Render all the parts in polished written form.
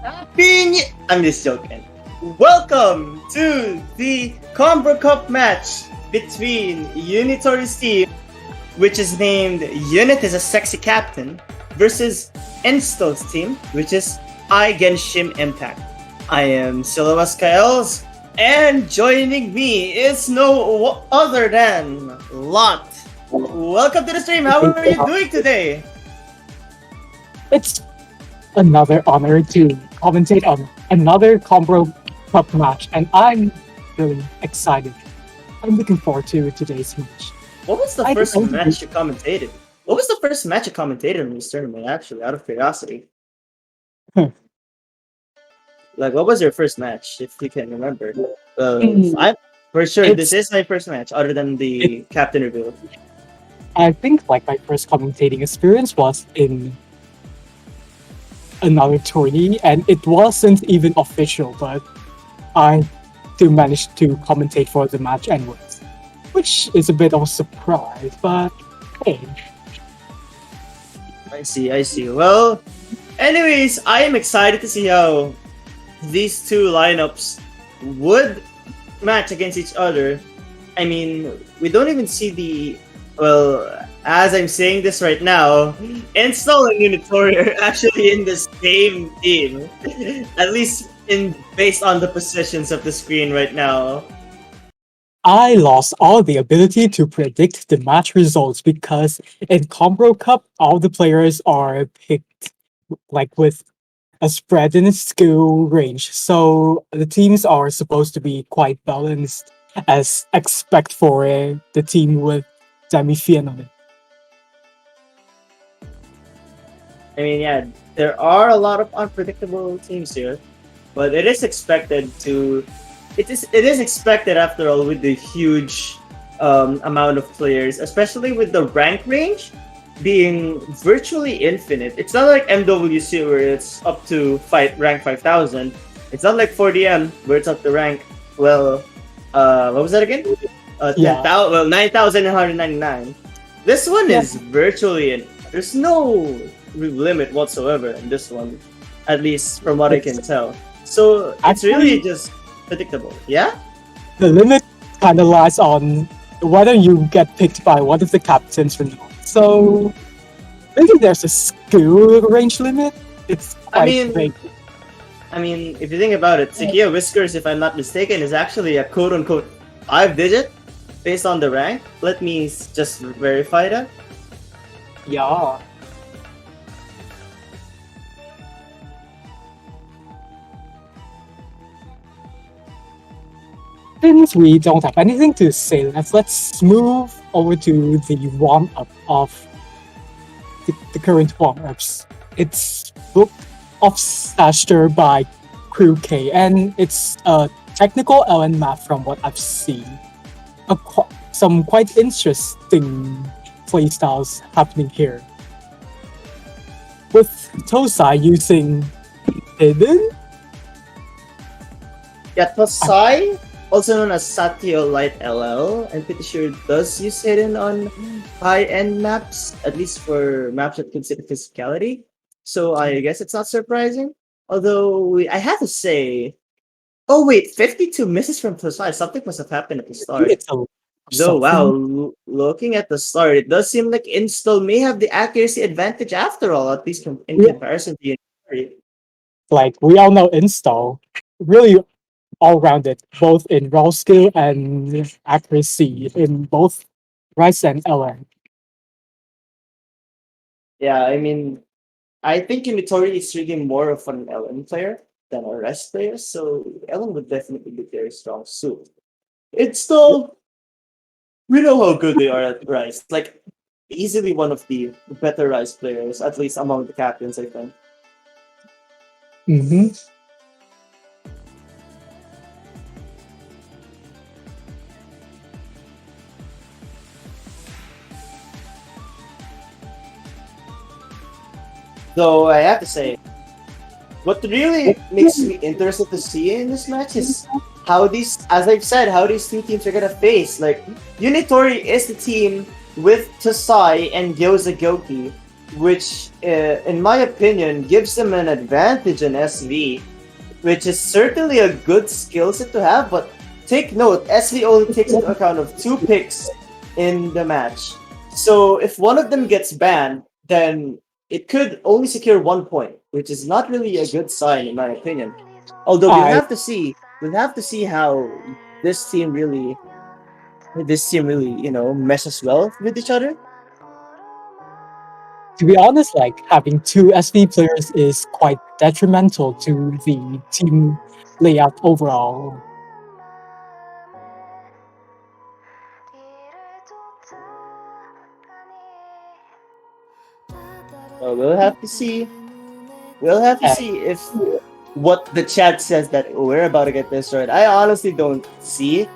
I'm just joking. Welcome to the Combro Cup match between Unitori's team, which is named Unit is a Sexy Captain, versus Ensto's team, which is genshim Impact. I am Siloas Kaels, and joining me is no other than Lot. Welcome to the stream. How are you doing today? It's another honor to commentate on another Combro Cup match, and I'm really excited. I'm looking forward to today's match. What was the first match you commentated? What was the first match you commentated in this tournament, actually, out of curiosity? Like, what was your first match, if you can remember? I'm for sure this is my first match, other than the captain reveal. I think like my first commentating experience was in another tourney, and it wasn't even official, but I still managed to commentate for the match anyways, which is a bit of a surprise, but hey. I see. Well, anyways, I am excited to see how these two lineups would match against each other. I mean, we don't even see the... Well, as I'm saying this right now, Install and Unitori are actually in the same team. At least based on the positions of the screen right now. I lost all the ability to predict the match results because in Combro Cup, all the players are picked like with a spread in skill range. So the teams are supposed to be quite balanced as expect for the team with Demi-Fian on it. I mean, yeah, there are a lot of unpredictable teams here, but it is expected to... It is expected, after all, with the huge amount of players, especially with the rank range being virtually infinite. It's not like MWC where it's up to rank 5,000. It's not like 4DM where it's up to rank, what was that again? 10,000, well, 9,199. This one is virtually there's no limit whatsoever in this one, at least from what I can tell. So it's really just predictable, yeah? The limit kind of lies on whether you get picked by one of the captains or not. So maybe there's a skill range limit. It's quite vague. I mean, if you think about it, Sikia Whiskers, if I'm not mistaken, is actually a quote-unquote 5-digit based on the rank. Let me just verify that. Yeah. Since we don't have anything to say, let's move over to the warm-up of the current warm-ups. It's Book of Saster by Crew K, and it's a technical LN map from what I've seen. Some quite interesting playstyles happening here. With Tosai using Hidden? Yeah, Tosai, also known as Satyo Light LL, I'm pretty sure does use Hidden on high-end maps, at least for maps that consider physicality. So I guess it's not surprising. Although, I have to say... Oh wait, 52 misses from Tosai. Something must have happened at the start. Though, wow, looking at the start, it does seem like Install may have the accuracy advantage after all, at least in comparison to Unitori. Like, we all know Install really all-rounded, both in raw skill and accuracy in both Rise and LN. Yeah, I mean, I think Unitori is really more of an LN player than a Res player, so LN would definitely be very strong suit. It's still... We know how good they are at Rise. Like, easily one of the better Rise players, at least among the captains, I think. Mm-hmm. Though I have to say, what really makes me interested to see in this match is how these, as I've said, how these two teams are gonna face. Like, Unitori is the team with Tosai and Gyoza Goki, which, in my opinion, gives them an advantage in SV, which is certainly a good skill set to have. But take note, SV only takes into account of two picks in the match. So if one of them gets banned, then it could only secure 1 point, which is not really a good sign in my opinion. Although I we'll have to see how this team really, meshes well with each other. To be honest, like having two SV players is quite detrimental to the team layout overall. So we'll have to see. We'll have to And see if what the chat says that we're about to get this right. I honestly don't see.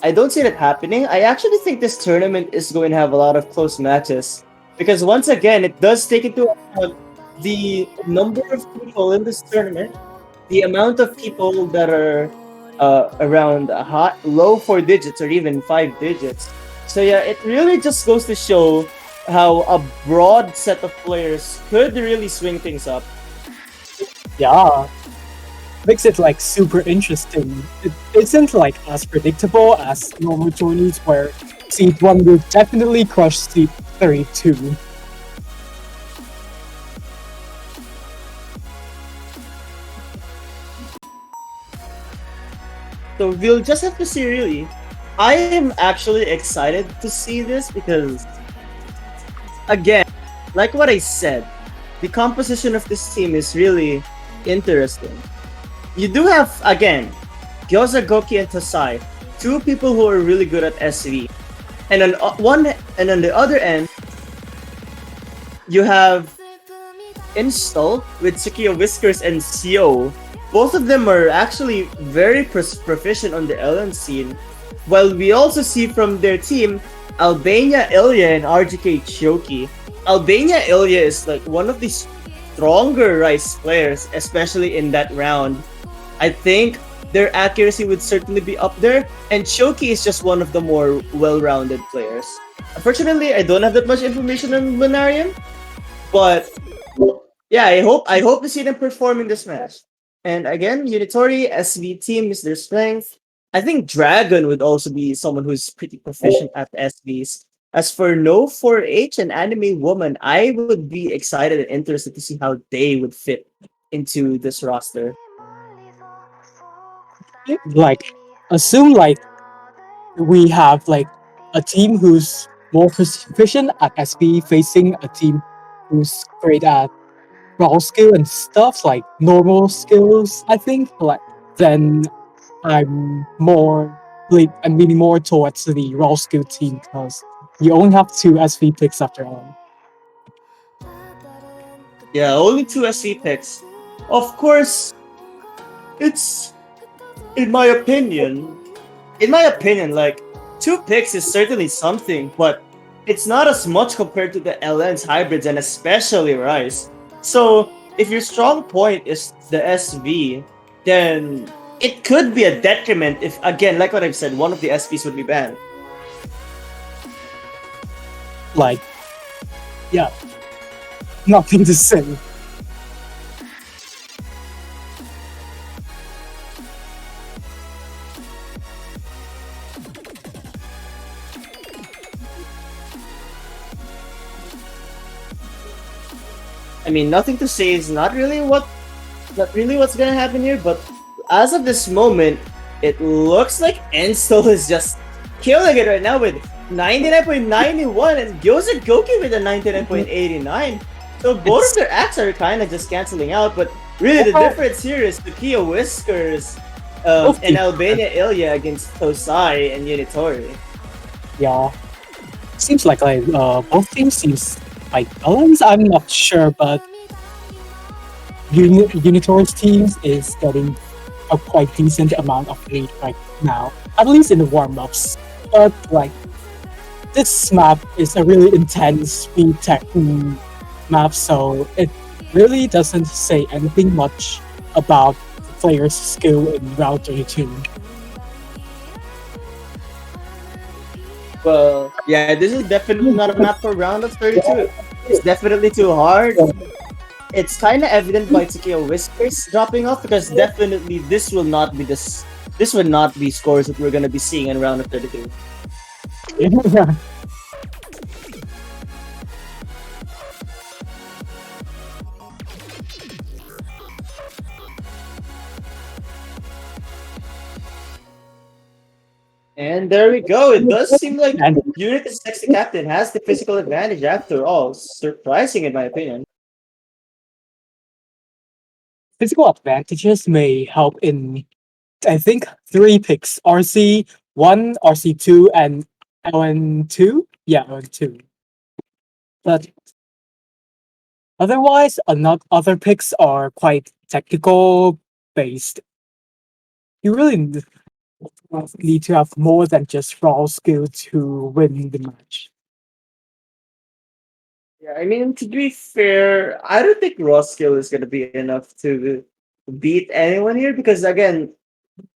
I don't see that happening. I actually think this tournament is going to have a lot of close matches because once again, it does take into account the number of people in this tournament, the amount of people that are around a high, low 4 digits or even 5 digits. So yeah, it really just goes to show how a broad set of players could really swing things up. yeah, makes it like super interesting. It isn't like as predictable as normal journeys where seed 1 will definitely crush seed 32. So we'll just have to see really. I am actually excited to see this because again, like what I said, the composition of this team is really interesting. You do have again Gyoza Goki and Tosai, two people who are really good at SV. And on the other end, you have Install with Tsukiya Whiskers and Sio. Both of them are actually very proficient on the LN scene. While we also see from their team Albania Ilya and RGK Choki. Albania Ilya is like one of the stronger Rice players, especially in that round. I think their accuracy would certainly be up there, and Choki is just one of the more well-rounded players. Unfortunately, I don't have that much information on Lunarian, but yeah, I hope to see them perform in this match. And again, Unitori SV team is their strength. I think Dragon would also be someone who's pretty proficient at SVs. As for No 4H and Anime Woman, I would be excited and interested to see how they would fit into this roster. Like, assume like we have like a team who's more proficient at SB facing a team who's great at raw skill and stuff like normal skills. I think like then I'm leaning more towards the raw skill team because you only have two SV picks after all. Yeah, only two SC picks. Of course, it's in my opinion, like 2 picks is certainly something, but it's not as much compared to the LN's hybrids and especially Rice. So if your strong point is the SV, then it could be a detriment if, again, like what I've said, one of the SVs would be banned. Like, yeah, nothing to say. I mean, nothing to say is not really what's gonna happen here, but as of this moment, it looks like Enstol is just killing it right now with 99.91 and Gyoza Goki with a 99.89. So both of their acts are kind of just canceling out, but really the difference here is Tsukiya Whiskers and Albania Ilya against Tosai and Unitori. Yeah, seems like both teams seems like balanced. I'm not sure, but Unitor's teams is getting a quite decent amount of lead right now, at least in the warm-ups. But like this map is a really intense speed tech map, so it really doesn't say anything much about the player's skill in Route 32. Well, yeah, this is definitely not a map for round of 32. is definitely too hard. It's kind of evident by Takeo Whiskers dropping off because definitely this will not be scores that we're gonna be seeing in round of 32. Yeah. And there we go. It does seem like And Unit as Sexy Captain has the physical advantage after all. Surprising in my opinion. physical advantages may help in, I think, three picks: RC1, RC2, and LN2. Yeah, LN2. But otherwise, not other picks are quite technical based. You really need to have more than just raw skill to win the match. Yeah, I mean to be fair, I don't think raw skill is gonna be enough to beat anyone here because again,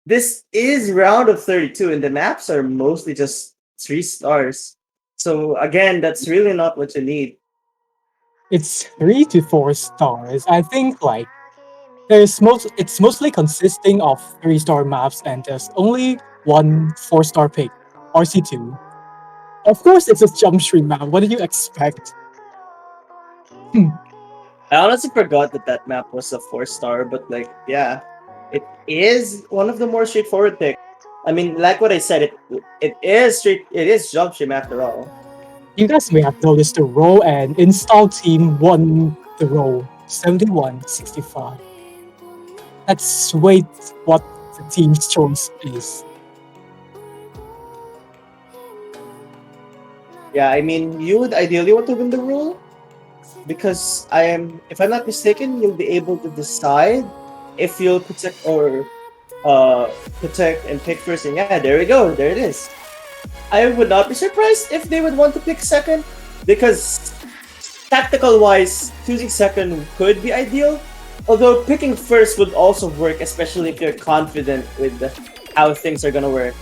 this is round of 32 and the maps are mostly just 3 stars. So again, that's really not what you need. It's 3 to 4 stars. I think it's mostly consisting of 3 star maps and there's only one 4 star pick, RC2. Of course, it's a jump stream map. What did you expect? I honestly forgot that that map was a 4 star, but like, yeah, it is one of the more straightforward picks. I mean, like what I said, it is jump stream after all. You guys may have noticed the row and install team won the row 71-65. Let's wait what the team's choice is. Yeah, I mean, you would ideally want to win the rule because if I'm not mistaken, you'll be able to decide if you'll protect and pick first. And yeah, there we go, there it is. I would not be surprised if they would want to pick second because tactical wise, choosing second could be ideal. Although picking first would also work, especially if you're confident with how things are gonna work.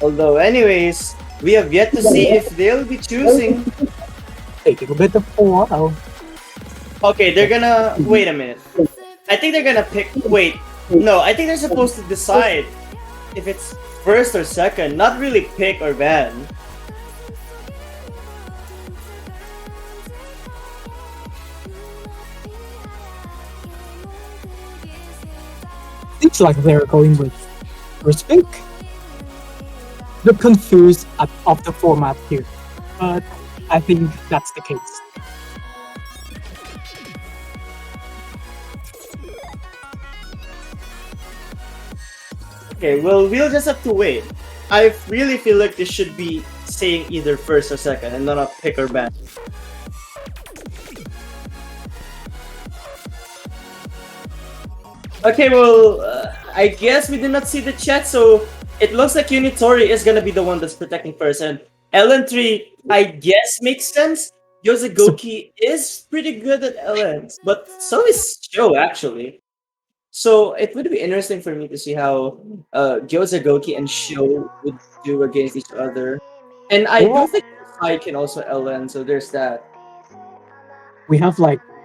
Although, anyways, we have yet to see if they'll be choosing. Taking a bit of a while. Okay, they're gonna wait a minute. I think they're gonna pick. Wait, no, I think they're supposed to decide if it's first or second, not really pick or ban. Seems like they're going with first pick. Look confused of the format here, but I think that's the case. Okay, well, we'll just have to wait. I really feel like this should be saying either first or second and not a pick or ban. Okay, well, I guess we did not see the chat, so it looks like Unitori is gonna be the one that's protecting first, and LN3, I guess, makes sense. Yosegoki is pretty good at LNs, but so is Sho, actually. So it would be interesting for me to see how Gyozagoki and Sho would do against each other. And I do think I can also LN, so there's that. We have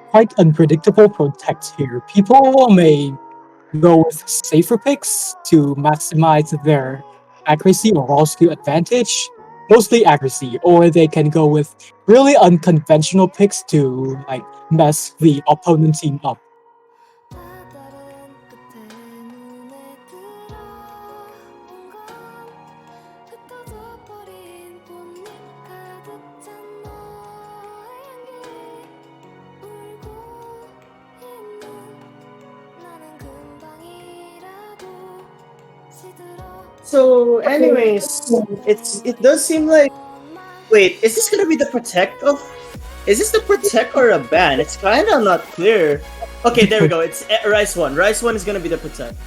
quite unpredictable protects here. People may go with safer picks to maximize their accuracy or raw skill advantage, mostly accuracy, or they can go with really unconventional picks to mess the opponent team up. So, anyways, it does seem like. Wait, is this gonna be the protect of? Is this the protect or a ban? It's kind of not clear. Okay, there we go. It's Rice One. Rice One is gonna be the protect.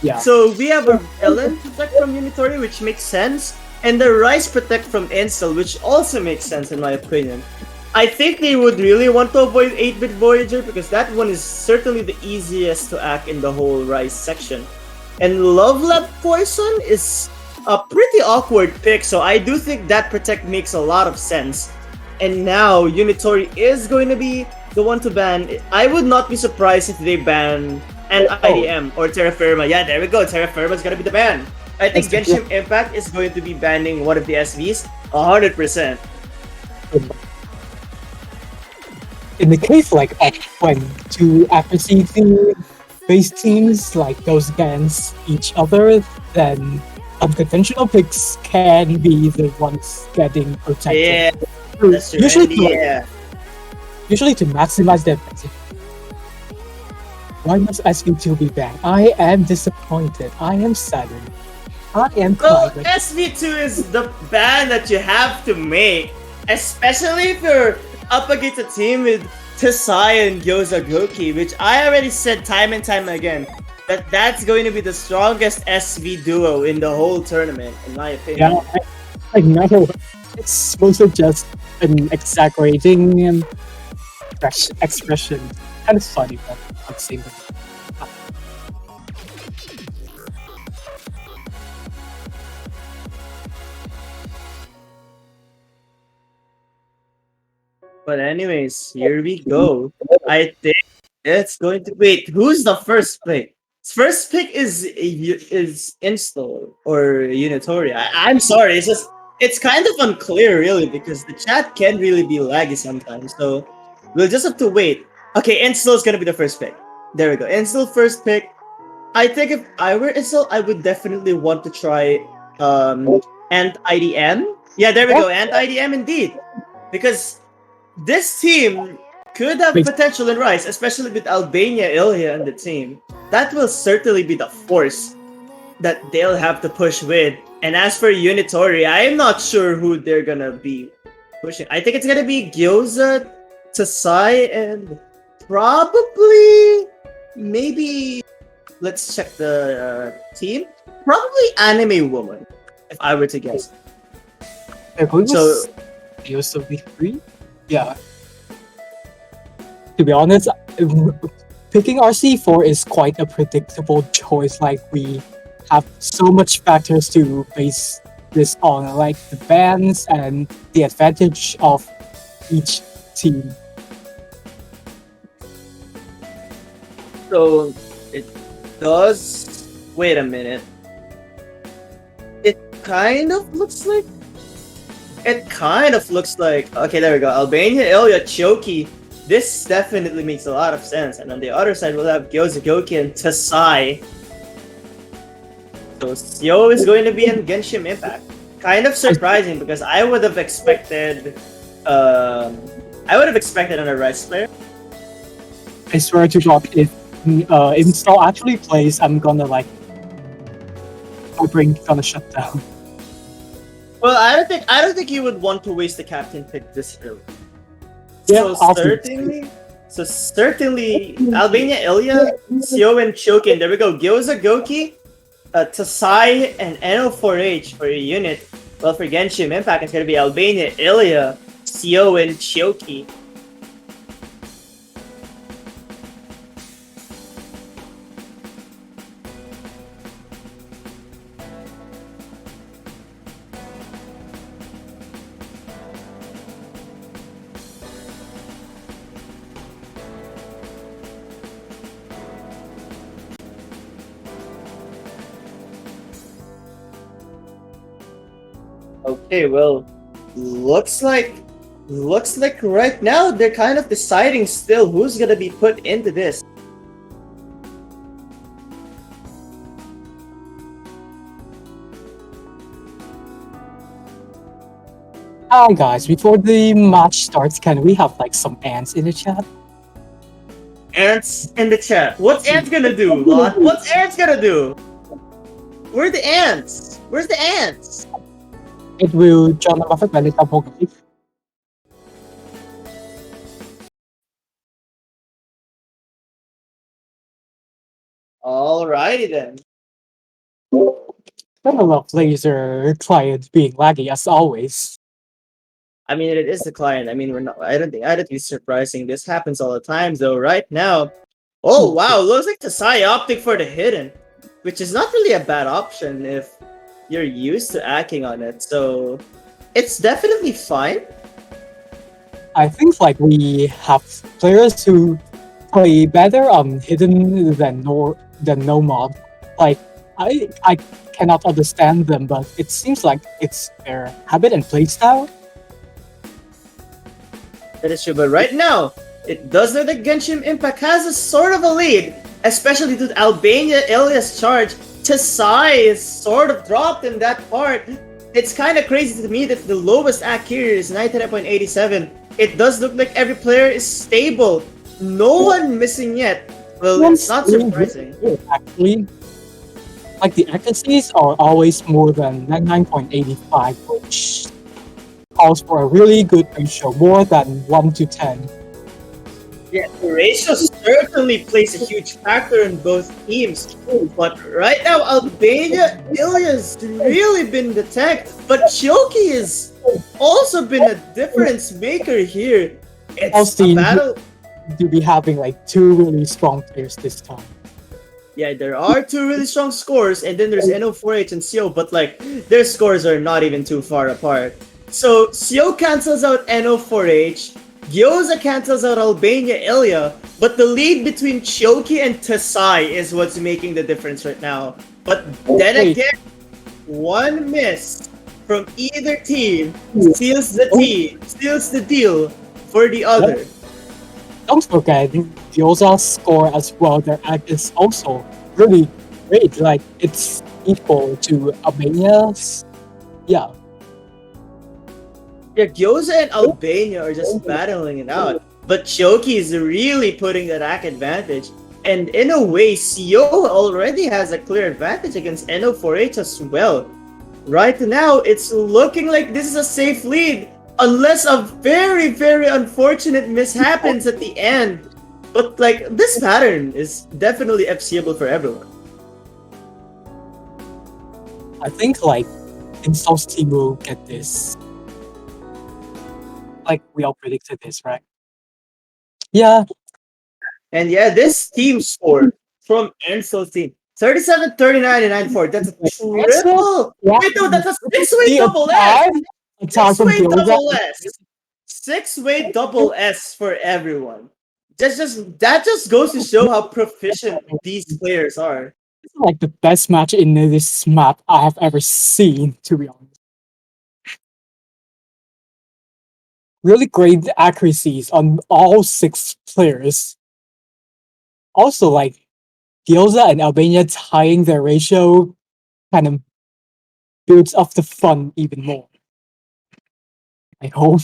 Yeah. So we have a Ellen Protect from Unitori, which makes sense, and the Rice Protect from Insel, which also makes sense in my opinion. I think they would really want to avoid 8-bit Voyager because that one is certainly the easiest to act in the whole Rice section. And Love Lab Poison is a pretty awkward pick, so I do think that Protect makes a lot of sense. And now Unitori is going to be the one to ban. I would not be surprised if they ban an Oh, IDM or Terra Firma. Yeah, there we go. Terra Firma is gonna be the ban. I think that's the Genshin Impact is going to be banning one of the SVs 100%. in the case like of when two accuracy team based teams like goes against each other, then unconventional picks can be the ones getting Yeah, protected. that's true. Usually, And yeah, usually to maximize their advantage. Why must SB2 be banned? I am disappointed. I am saddened. I am well, crying. SV2 is the ban that you have to make, especially if you're up against a team with Tasai and Gyoza Goki, which I already said time and time again that that's going to be the strongest SV duo in the whole tournament, in my opinion. Yeah, I know. It's mostly just an exaggerating expression. Kind of funny, but at the same time. But anyways, here we go. I think it's going to wait. Who's the first pick? First pick is Install or Unitori. I'm sorry. It's kind of unclear really because the chat can really be laggy sometimes. So we'll just have to wait. Okay, Install is gonna be the first pick. There we go. Install first pick. I think if I were Install, I would definitely want to try Ant IDM. Yeah, there we go. Ant IDM indeed. Because this team could have Wait, potential in Rice, especially with Albania Ilya in the team. That will certainly be the force that they'll have to push with. And as for Unitori, I am not sure who they're gonna be pushing. I think it's gonna be Gyoza, Tasai, and probably maybe let's check the team. Probably Anime Woman, if I were to guess. who So was DOSOB3? Yeah. To be honest, picking RC4 is quite a predictable choice. Like, we have so much factors to base this on, like the bans and the advantage of each team. So it does. Wait a minute. It kind of looks like. It kind of looks like. Okay, there we go. Albania, Ilya, Choki. This definitely makes a lot of sense. And on the other side, we'll have Gyoza Goki and Tasai. So Sio is going to be in Genshim Impact. Kind of surprising because I would have expected. I would have expected an Rice player. I swear to God, if install actually plays, I'm gonna like my brain gonna shut down. Well, I don't think you would want to waste the captain pick this early. Yeah, So certainly Albania Ilya, Sio and Chokin. There we go. Gyoza Goki, Tasai and NO4H for your unit. Well, for Genshin Impact, it's gonna be Albania Ilya, Sio and Choki. Okay, well, looks like right now they're kind of deciding still who's gonna be put into this. Hi guys, before the match starts, can we have like some ants in the chat? Ants in the chat. What's Ants gonna do, Lot? What's Ants gonna do? Where are the ants? Where's the ants? It will John Buffett balik ako guys. Alrighty then. Level of laser client being laggy as always. I mean, it is the client. I mean, we're not. I don't think it's surprising. This happens all the time, though. Right now, oh wow, looks like the Psy optic for the hidden, which is not really a bad option if you're used to acting on it. So it's definitely fine. I think like we have players who play better on hidden than no mob. Like I cannot understand them, but it seems like it's their habit and playstyle. That is true, but right now, it does look like Genshim Impact has a sort of a lead, especially due to Albania Ilias charge. Tasai is sort of dropped in that part. It's kind of crazy to me that the lowest act here is 99.87. It does look like every player is stable. No one missing yet. Well, it's not surprising. Actually, like the accuracies are always more than 99.85, which calls for a really good ratio, more than 1 to 10. Yeah, the ratio certainly plays a huge factor in both teams. But right now, Albania Ilya's really been the tech, but Choki has also been a difference maker here. It's a battle. To be having like two really strong players this time. Yeah, there are two really strong scores, and then there's NO4H and CO, but like their scores are not even too far apart. So CO cancels out NO4H, Gyoza cancels out Albania Ilya, but the lead between Choki and Tasai is what's making the difference right now. But then again, one miss from either team seals the deal for the other. Don't forget, Gyoza's score as well, their act is also really great. Like, it's equal to Albania's. Yeah. Yeah, Gyoza and Albania are just battling it out. But Choki is really putting that act advantage. And in a way, CO already has a clear advantage against NO4H as well. Right now, it's looking like this is a safe lead. Unless a very, very unfortunate miss happens at the end. But like, this pattern is definitely FCable for everyone. I think like Install's team will get this. Like we all predicted this, right? Yeah. And yeah, this team score from Ensol's team. 37, 39, and 94. That's a triple. Wait, no, that's a six-way double S. Six-way double S. Six-way double S for everyone. That just goes to show how proficient these players are. It's like the best match in this map I have ever seen, to be honest. Really great accuracies on all 6 players. Also, like Gyoza and Albania tying their ratio kind of builds up the fun even more. I hope.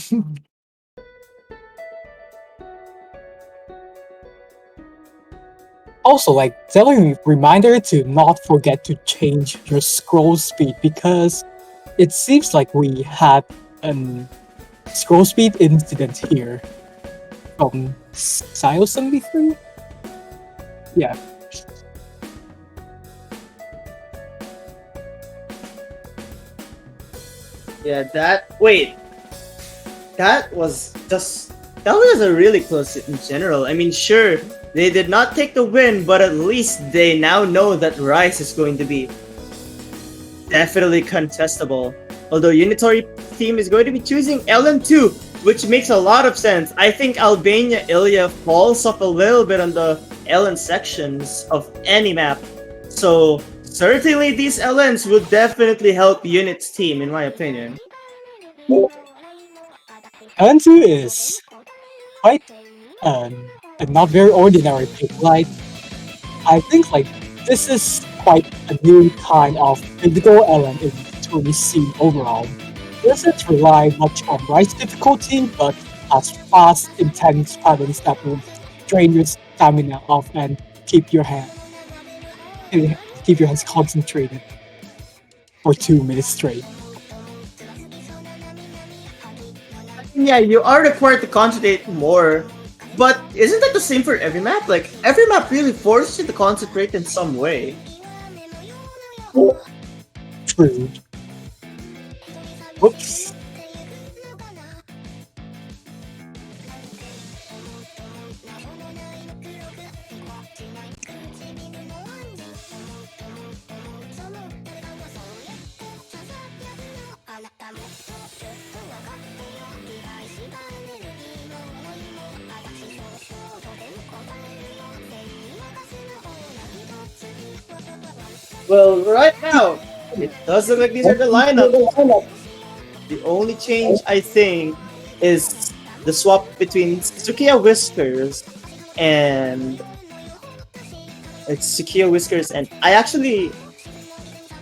Also, like, telling reminder to not forget to change your scroll speed because it seems like we had an scroll speed incident here from Sile 73? Yeah. Yeah, that was a really close hit in general. I mean, sure, they did not take the win, but at least they now know that Rice is going to be definitely contestable. Although Unitary team is going to be choosing LN2, which makes a lot of sense. I think Albania Ilya falls off a little bit on the LN sections of any map. So certainly these LNs would definitely help Unit's team, in my opinion. LN2 is quite a not very ordinary pick. Like, I think like this is quite a new kind of physical LN in 2 scene overall. It doesn't rely much on Rice difficulty, but has fast, intense patterns that will drain your stamina off and keep your hands concentrated for 2 minutes straight. Yeah, you are required to concentrate more, but isn't that the same for every map? Like, every map really forces you to concentrate in some way. True. Whoops. Well, right now, it does look like these are the lineup. The only change I think is the swap between Sukiya Whiskers and Sukiya Whiskers and I actually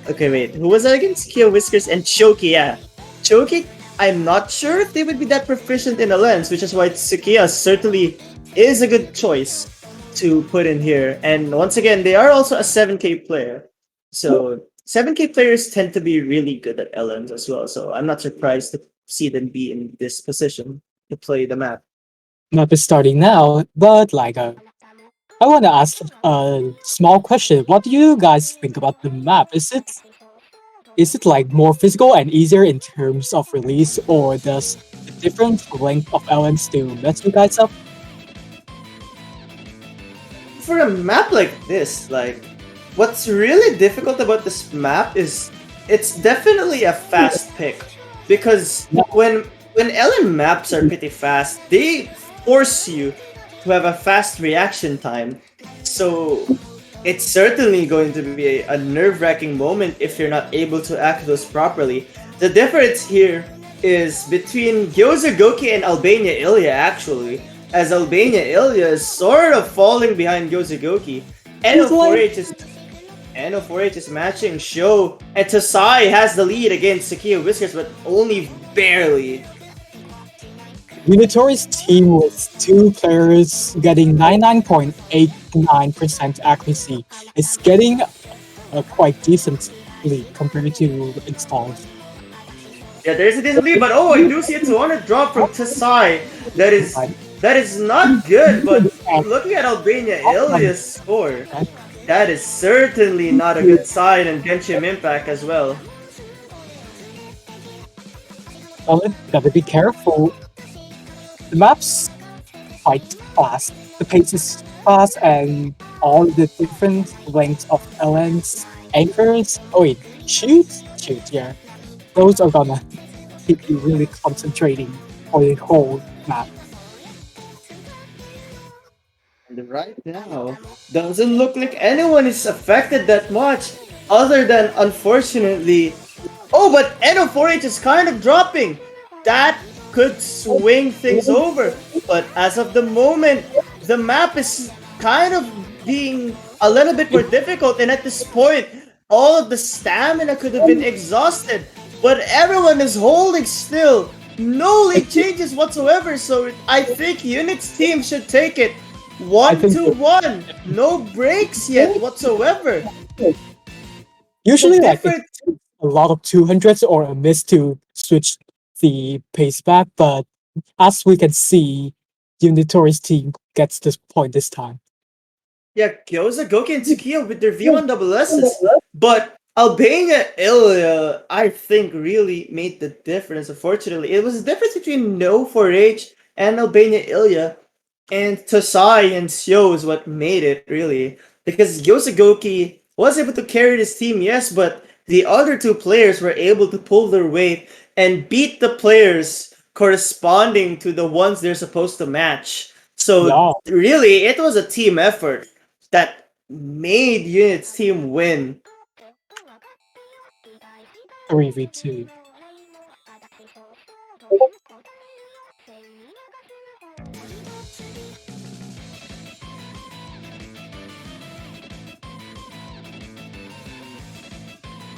okay wait, who was that again? Sukiya Whiskers and Choki, yeah. Choki, I'm not sure if they would be that proficient in a lens, which is why Sukiya certainly is a good choice to put in here. And once again, they are also a 7K player. So 7K players tend to be really good at LMs as well. So I'm not surprised to see them be in this position to play the map. Map is starting now, but I want to ask a small question. What do you guys think about the map? Is it like more physical and easier in terms of release, or does the different length of elements still mess you guys up? For a map like this, like what's really difficult about this map is it's definitely a fast pick because Yeah. when LM maps are pretty fast, they force you to have a fast reaction time. So it's certainly going to be a nerve-wracking moment if you're not able to act those properly. The difference here is between Gyoza Goki and Albania Ilya actually, as Albania Ilya is sort of falling behind Gyoza Goki. NO4H is matching Show, and Tasai has the lead against Sakia Whiskers, but only barely. Unitory's team with two players getting 99.89% accuracy is getting quite decently compared to installs. Yeah, there's a decent lead, but oh, I do see a 200 drop from Tasai. That is not good, but looking at Albania Ilya's score, that is certainly not a good sign, and Genshim Impact as well. Well, gotta be careful. The map's quite fast. The pace is fast, and all the different lengths of LNs, anchors. Oh wait, shoot, yeah. Those are gonna keep you really concentrating for the whole map. And right now, doesn't look like anyone is affected that much, other than unfortunately. Oh, but NO4H is kind of dropping. That could swing things over. But as of the moment, the map is kind of being a little bit more difficult. And at this point, all of the stamina could have been exhausted. But everyone is holding still. No lead changes whatsoever. So I think Unit's team should take it. 1-1. No breaks yet whatsoever. Usually, The like difference- it takes a lot of 200s or a miss to switch the pace back, but as we can see, Unitory's team gets this point this time. Yeah, Gyoza, Goki, and Tsukiya with their V1 double S's. But Albania Ilya, I think, really made the difference, unfortunately. It was the difference between No 4H and Albania Ilya. And Tosai and Sio is what made it, really. Because Gyoza Goki was able to carry this team, yes, but the other two players were able to pull their weight and beat the players corresponding to the ones they're supposed to match. So Yeah. really, it was a team effort that made Unit's team win. 3v2.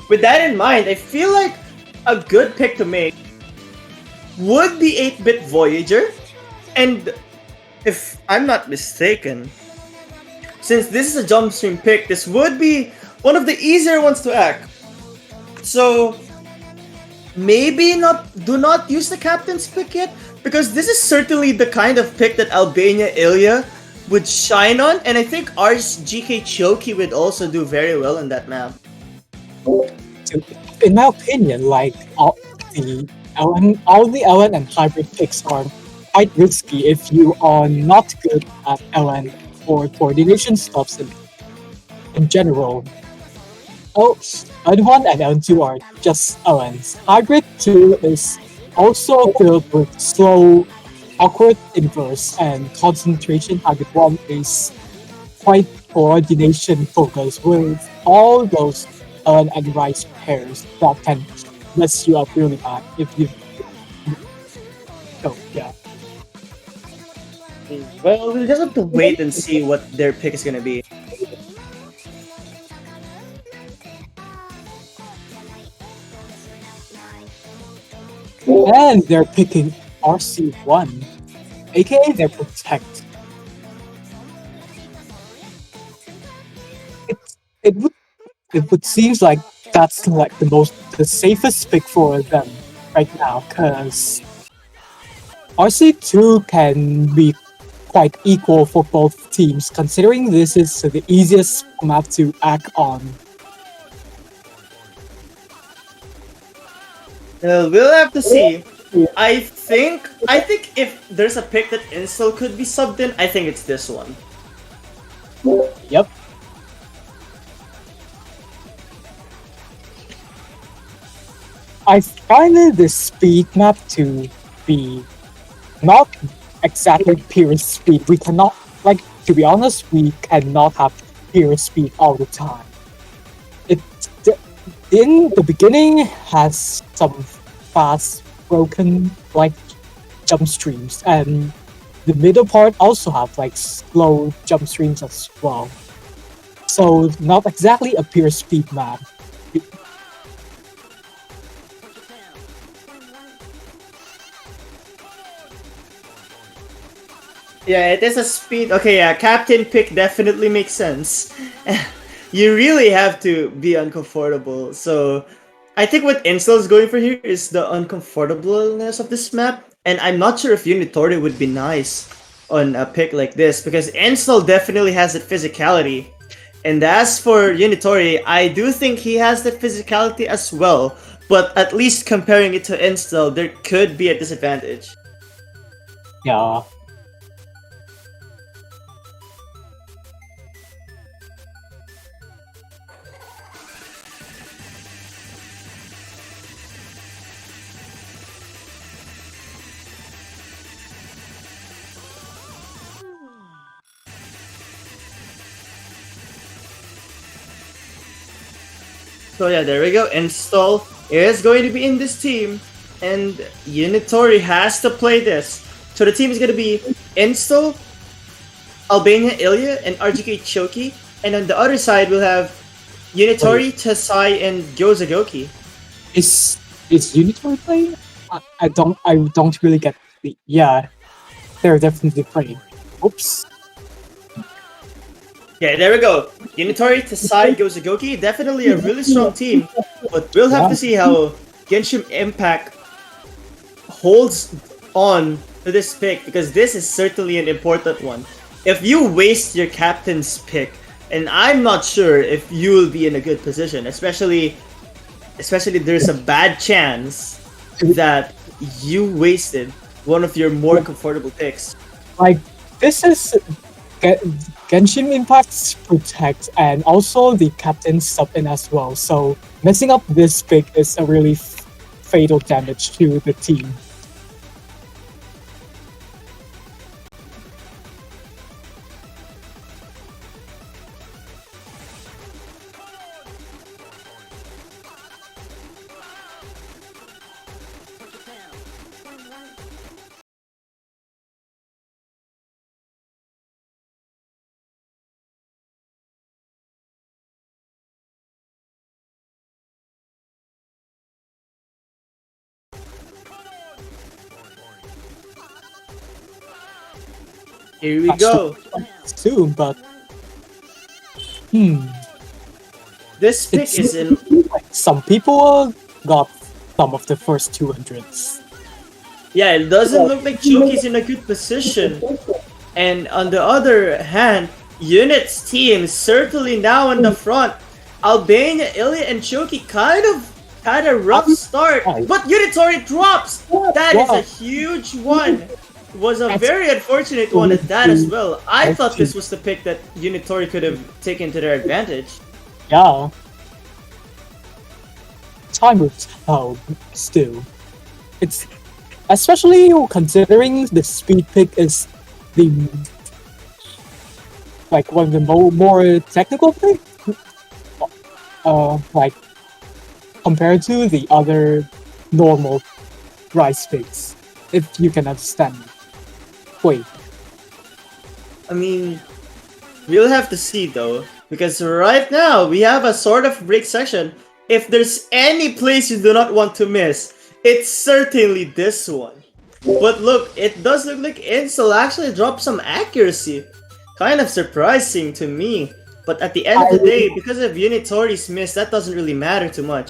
With that in mind, I feel like a good pick to make would be 8-bit Voyager. And if I'm not mistaken, since this is a jump stream pick, this would be one of the easier ones to act. So maybe do not use the captain's pick yet, because this is certainly the kind of pick that Albania Ilya would shine on, and I think ours GK Choki would also do very well in that map. to, in my opinion, like all the LN and hybrid picks are quite risky if you are not good at LN or coordination stuffs in general. Oh, N1 and N2 are just LNs. Hybrid 2 is also filled with slow, awkward inverse, and concentration. Hybrid 1 is quite coordination focused with all those LN and Rice pairs that can mess you up really bad if you. Oh, yeah. Well, we'll just have to wait and see what their pick is gonna be. And they're picking RC1, aka their Protect. It, it would it would seems like that's like the safest pick for them right now, because RC2 can be quite equal for both teams, considering this is the easiest map to act on. We'll have to see. I think if there's a pick that Insel could be subbed in, I think it's this one. Yep. I find this speed map to be not exactly pure speed. We cannot, like, to be honest, we cannot have pure speed all the time. It in the beginning has some fast, broken, like jump streams, and the middle part also have like slow jump streams as well. So not exactly a pure speed map. Yeah, it is a speed. Okay, yeah, captain pick definitely makes sense. You really have to be uncomfortable. So, I think what Insel is going for here is the uncomfortableness of this map, and I'm not sure if Unitori would be nice on a pick like this because Insel definitely has that physicality. And as for Unitori, I do think he has that physicality as well, but at least comparing it to Insel, there could be a disadvantage. Yeah. So yeah, there we go. Install is going to be in this team, and Unitori has to play this. So the team is going to be Install, Albania Ilya, and RGK Choki. And on the other side, we'll have Unitori, Tasai, and Gyozagoki. Is Unitor playing? I don't really get the they're definitely playing. Oops. Yeah, there we go. Unitori, Tasai, Gyozagoki. Definitely a really strong team, but we'll have to see how Genshim Impact holds on to this pick because this is certainly an important one. If you waste your captain's pick, and I'm not sure if you'll be in a good position, especially there's a bad chance that you wasted one of your more comfortable picks. Like, this is Genshin Impact's Protect and also the captain sub in as well. So messing up this pick is a really fatal damage to the team. Here we go. Soon, but This pick it's is in. like some people got some of the first 200s. Yeah, it doesn't look like Choki's in a good position. And on the other hand, Unit's team certainly now in the front. Albania, Ilya, and Choki kind of rough start, Right. but Unitori drops. That is a Wow. huge one. Was a That's very unfortunate one at that as well. I thought this was the pick that Unitori could have taken to their advantage. Yeah. Time will tell still. It's especially considering the speed pick is the like one of the more technical pick. Like compared to the other normal rice picks, if you can understand me. Wait, I mean, we'll have to see though, because right now we have a sort of break section. If there's any place you do not want to miss, it's certainly this one. But look, it does look like Insel actually dropped some accuracy. Kind of surprising to me. But at the end of the day, because of Unitori's miss, that doesn't really matter too much.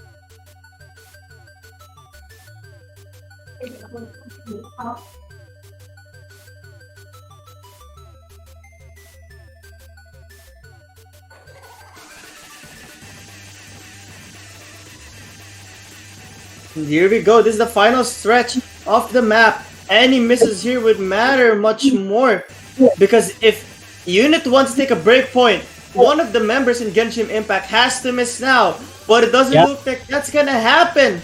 And here we go. This is the final stretch of the map. Any misses here would matter much more. Because if Unit wants to take a break point, one of the members in Genshim Impact has to miss now. But it doesn't Yep. look like that's gonna happen.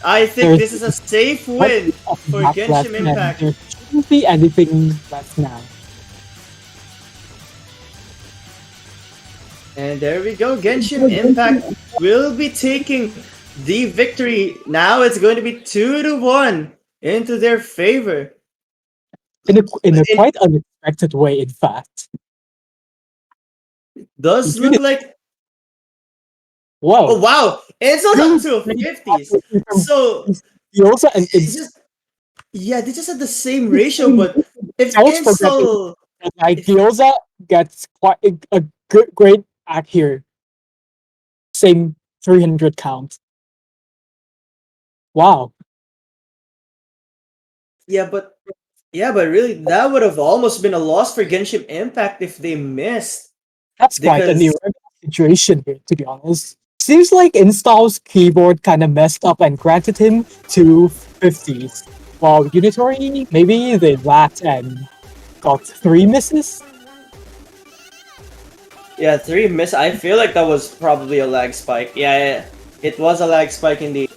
I think this is a safe win for Genshim Impact. There shouldn't be anything left now. And there we go. Genshim Impact will be taking the victory. Now it's going to be 2-1 into their favor. In a quite unexpected way, in fact. Does look like... Whoa. Oh wow! It's up to 50s. So You also and it's just... Yeah, they just had the same ratio, but if I was forgetting Insel... that, like Gyoza gets quite a good great act here. Same 300 count. Wow. Yeah, but really, that would have almost been a loss for Genshin Impact if they missed. That's quite an Because irregular situation here, to be honest. Seems like Install's keyboard kind of messed up and granted him 250s. While Unitory, maybe they lacked and got 3 misses? yeah, 3 miss. I feel like that was probably a lag spike. Yeah, it was a lag spike indeed.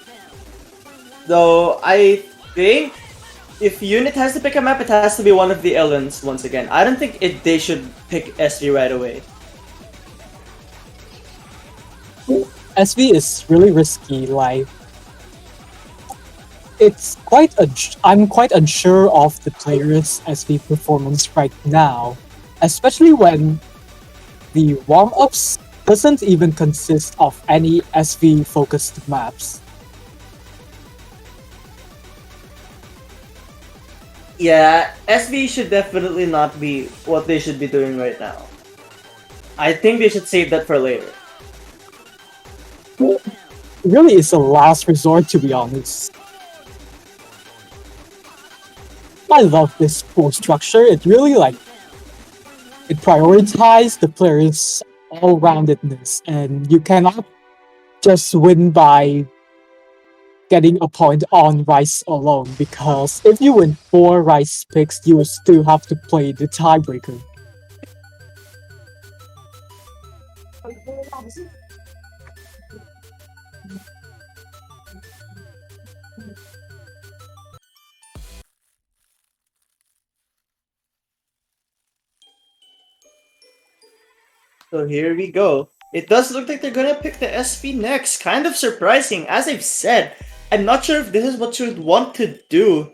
Though I think if Unit has to pick a map, it has to be one of the Ellens once again. I don't think they should pick SV right away. SV is really risky, like I'm quite unsure of the player's SV performance right now, especially when the warm-ups doesn't even consist of any SV focused maps. Yeah, SV should definitely not be what they should be doing right now. I think they should save that for later. It really is a last resort, to be honest. I love this pool structure. It really it prioritizes the player's all-roundedness, and you cannot just win by getting a point on Rice alone, because if you win 4 Rice picks, you will still have to play the tiebreaker. So here we go. It does look like they're gonna pick the SV next. Kind of surprising. As I've said, I'm not sure if this is what you would want to do.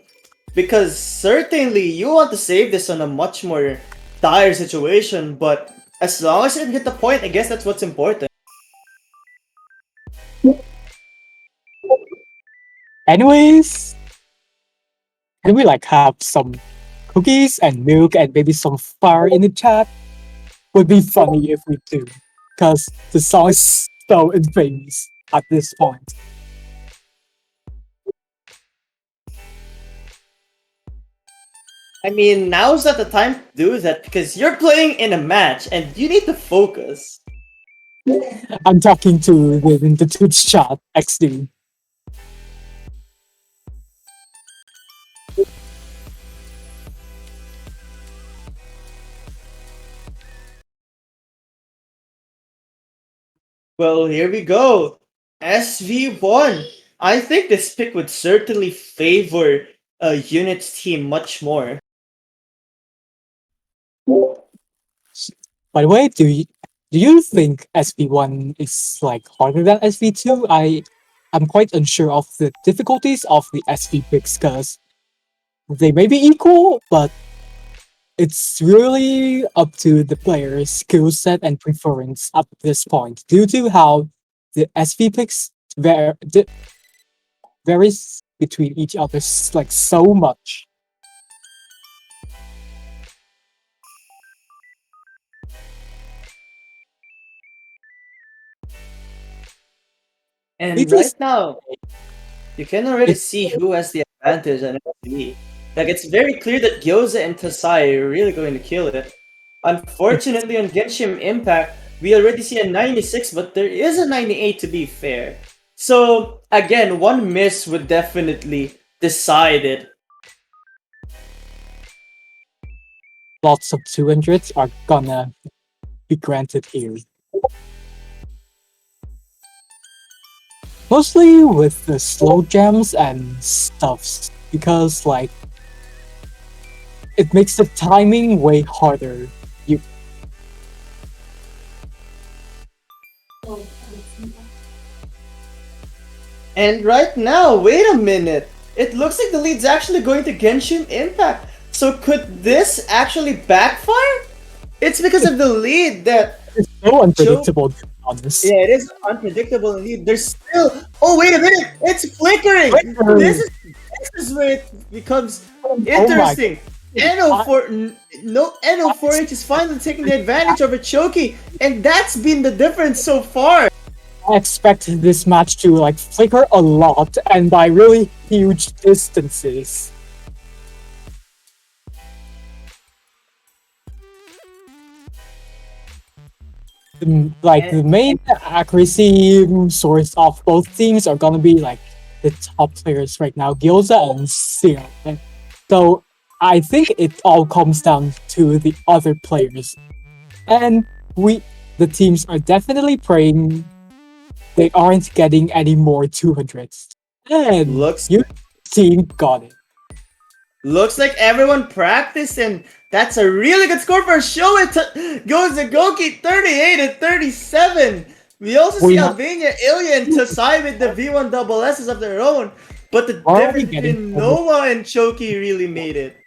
Because certainly you want to save this on a much more dire situation, but as long as you can get the point, I guess that's what's important. Anyways, can we have some cookies and milk and maybe some fire in the chat? Would be funny if we do, because the song is so infamous at this point. I mean, now's not the time to do that because you're playing in a match and you need to focus. I'm talking to the Twitch chat, XD. Well, here we go. SV1. I think this pick would certainly favor Unit's team much more. By the way, do you think SV1 is like harder than SV2? I'm quite unsure of the difficulties of the SV picks because they may be equal, but it's really up to the player's skill set and preference at this point, due to how the SV picks varies between each other like so much. And It is right now, you can already it see who has the advantage on SV. Like, it's very clear that Gyoza and Tasai are really going to kill it. it's Unfortunately, on Genshin Impact, we already see a 96, but there is a 98 to be fair. So, again, one miss would definitely decide it. lots of 200s are gonna be granted here. Mostly with the slow jams and stuffs, because like it makes the timing way harder. You And right now, wait a minute. It looks like the lead's actually going to Genshin Impact. So could this actually backfire? It's because of the lead that it's so Joe. unpredictable, to be honest. Yeah, it is unpredictable indeed. There's still. Oh wait a minute! It's flickering. Flicker! This is where it becomes Oh my interesting. god. No, NO4H is finally taking the advantage over Choki, and that's been the difference so far. I expect this match to like flicker a lot and by really huge distances. Like And, the main accuracy source of both teams are gonna be like the top players right now, Gyoza and Seal. So I think it all comes down to the other players. And the teams are definitely praying they aren't getting any more 200s. And looks your team got it. looks like everyone practiced, and that's a really good score for Show. It goes to Goki 38 and 37. We also see We have Albania, Ilya, and Tasai with the V1 double S's of their own. But the already difference getting between Nova and Choki really made it.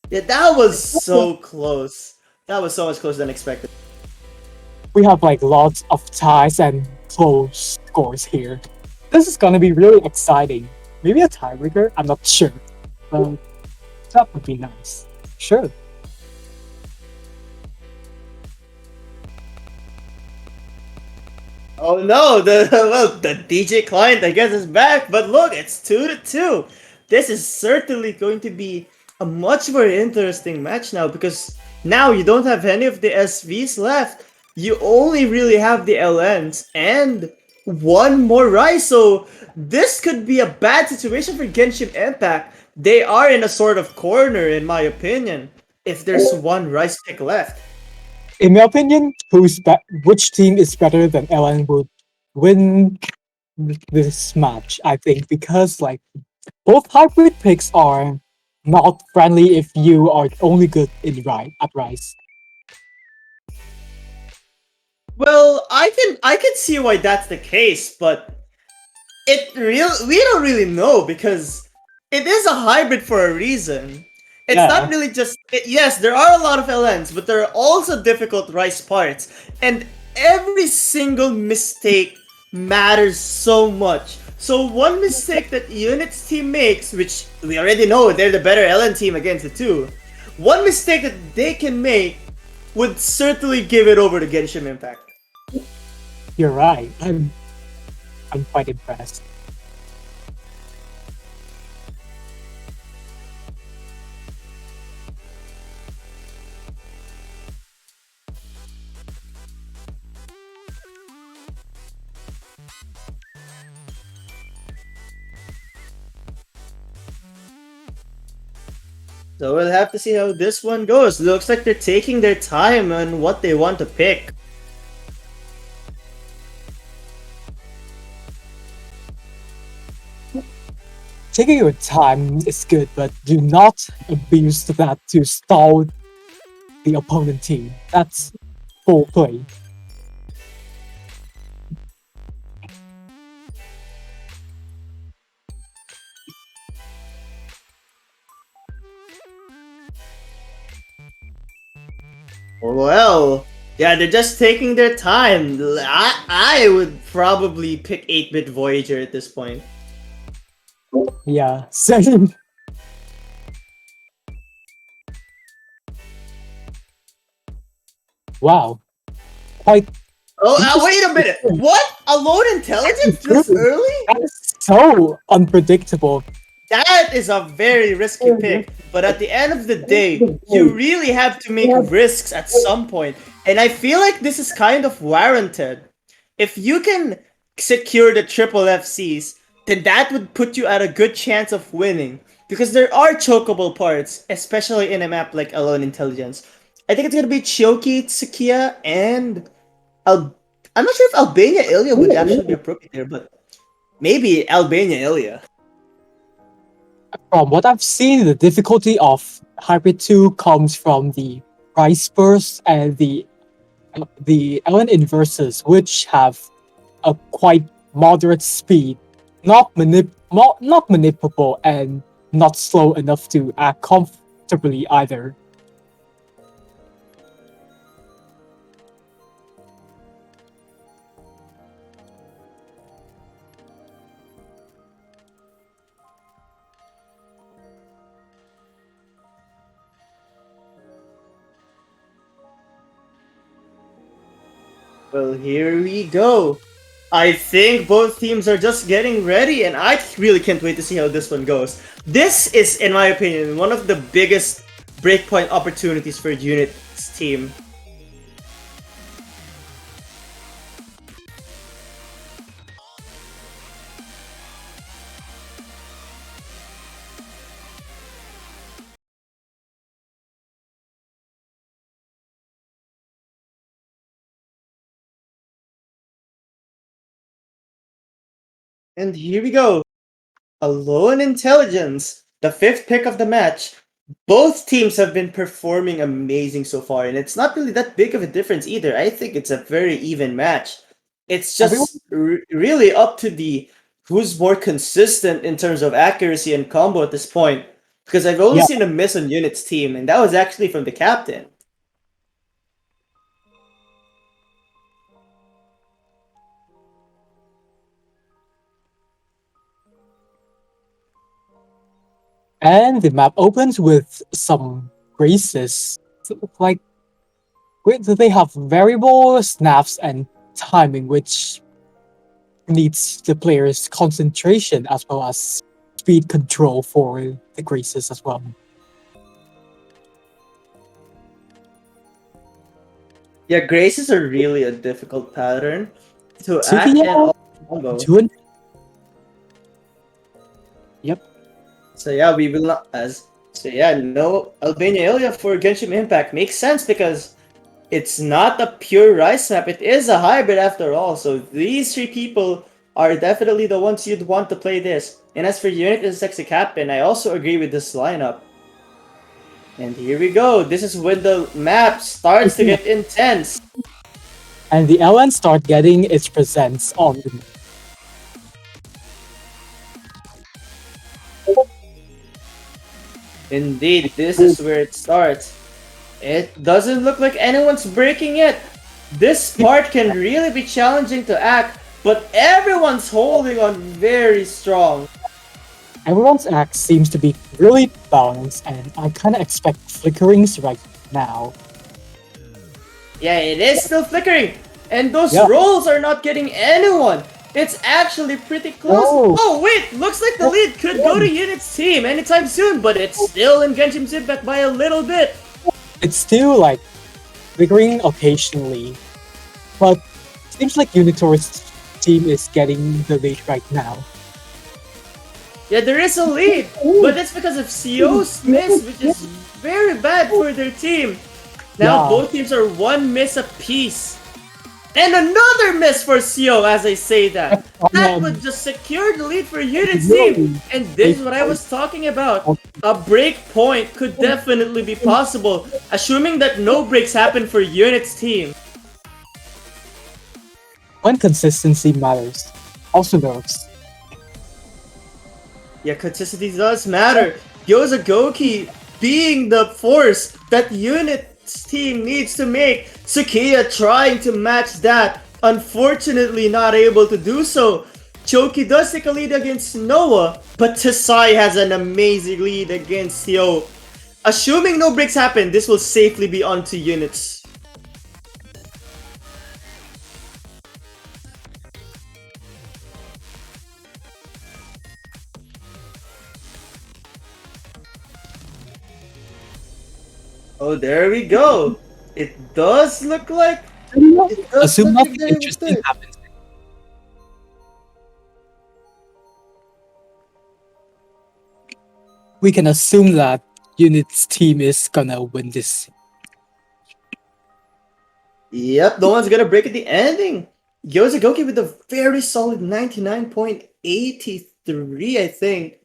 Yeah, that was so close. That was so much closer than expected. we have like lots of ties and close scores here. This is gonna be really exciting. Maybe a tiebreaker? I'm not sure. But that would be nice. Sure. Oh no, the DJ client I guess is back, but look, it's 2-2. This is certainly going to be a much more interesting match now because now you don't have any of the SVs left. You only really have the LNs and one more Rise, so this could be a bad situation for Genshin Impact. They are in a sort of corner, in my opinion, if there's one Rise pick left. In my opinion, which team is better than LN would win this match, I think, because like both hybrid picks are not friendly if you are only good in at Rise. Well, I can see why that's the case, but we don't really know because it is a hybrid for a reason. It's not Yeah. really just yes, there are a lot of LNs, but there are also difficult rice parts, and every single mistake matters so much. So one mistake that Unit's team makes, which we already know they're the better LN team against the two, one mistake that they can make would certainly give it over to Genshin Impact. You're right. I'm quite impressed. So we'll have to see how this one goes. Looks like they're taking their time on what they want to pick. Taking your time is good, but do not abuse that to stall the opponent team. That's full play. Well, yeah, they're just taking their time. I would probably pick 8-bit Voyager at this point. Yeah, same. Wow, quite Oh, wait a interesting. minute. What? Alone intelligence this early? That is so unpredictable. That is a very risky pick. But at the end of the day, you really have to make risks at some point. And I feel like this is kind of warranted. If you can secure the triple FCs, then that would put you at a good chance of winning. Because there are chokeable parts, especially in a map like Alone Intelligence. I think it's gonna be Choki, Tsukiya, and I'm not sure if Albania Ilya would actually be appropriate there, but maybe Albania Ilya. From what I've seen, the difficulty of Hybrid 2 comes from the price burst and the element inverses, which have a quite moderate speed, not manipulable and not slow enough to act comfortably either. Well, here we go. I think both teams are just getting ready, and I really can't wait to see how this one goes. This is, in my opinion, one of the biggest breakpoint opportunities for Unit's team. And here we go. Alone Intelligence, the fifth pick of the match. Both teams have been performing amazing so far, and it's not really that big of a difference either. I think it's a very even match. It's Everyone, just really up to the who's more consistent in terms of accuracy and combo at this point. Because I've only yeah, seen a miss on Unit's team, and that was actually from the captain. and the map opens with some graces. Like, wait, they have variable snaps and timing, which needs the player's concentration as well as speed control for the graces as well. Yeah, Graces are really a difficult pattern to act and Tsukiya, also combo. 2 and yep. So yeah, we will not as so yeah, no Albania Ilya for Genshin Impact makes sense because it's not a pure rice map, it is a hybrid after all. So these three people are definitely the ones you'd want to play this. And as for Unit and Sexy Captain, I also agree with this lineup. And here we go. This is when the map starts to get intense. And the LN start getting its presents on the Indeed, this is where it starts. It doesn't look like anyone's breaking it. This part can really be challenging to act, but everyone's holding on very strong. everyone's act seems to be really balanced, and I kind of expect flickerings right now. Yeah, it is still flickering, and those Yeah. rolls are not getting anyone. It's actually pretty close. Oh. Oh wait, looks like the lead could go to Unit's team anytime soon, but it's still in Genshim's Impact by a little bit. It's still like flickering occasionally, but seems like Unitor's team is getting the lead right now. Yeah, there is a lead, but that's because of CO's miss, which is very bad for their team. Now Yeah. both teams are one miss apiece. And another miss for CO as I say that. That would just secure the lead for Unit's team. And this is what I was talking about. A break point could definitely be possible, assuming that no breaks happen for Unit's team. When consistency matters, also nerves. Yeah, consistency does matter. Gyoza Goki being the force that Unit's team needs to make. Tsukiya trying to match that. Unfortunately not able to do so. Choki does take a lead against Noah, but Tasai has an amazing lead against Yo. Assuming no breaks happen, this will safely be onto Units. Oh, there we go. It does look like Assume nothing they're able to interesting do it. happens. We can assume that Unit's team is gonna win this. Yep, no one's gonna break at the ending. Gyoza Goki with a very solid 99.83, I think.